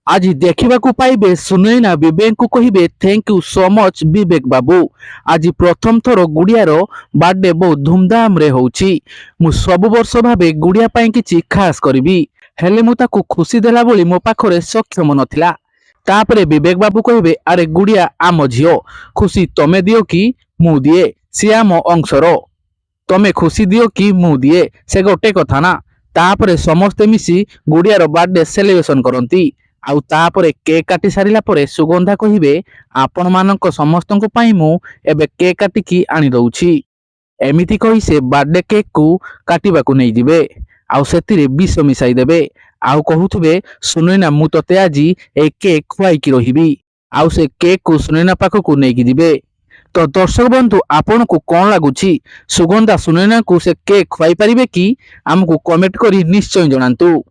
आज देखा पाइबे सुनैना विवेक को कहे थैंक यू सो मच विवेक बाबू। आज प्रथम थर गुड़ियार बर्थडे बहुत धूमधाम रे होउची। मु सब वर्ष भावे गुड़िया पाई किछि खास करिवि, हेले मु ताकू खुशी देला बोली मो पाखरे सक्षम नथिला। तापरे विवेक बाबू कहे अरे गुड़िया आम झियो, खुशी तमे दियो कि मु दिए, सी आम अंशर, तमे खुशी दियो कि मु दिए से गोटे कथा ना। तापरे समस्ते मिसी गुड़ियार बर्थडे सेलिब्रेशन करती। आउ तापरे केक काटी सारिला परे सुगंधा कहिबे आपण मानक समस्तंको पाई मु एबे केक काटिकी आनी दउछि। एमिति कहि से बर्थडे केक को काटिबाकू नै जिवे, आउ सेतिरे विष मिसाई देबे। आउ कहूथबे सुनैना मु तते आजी ए केक खुआई की रहिबी, आउ से केक को सुनैना पाखकू नै जिवे। तो दर्शक बंधु आपण को कौन लगुछि, सुगंधा सुनैना को से केक खुआई परिबे कि? आमको कमेंट करी निश्चय जणांतु।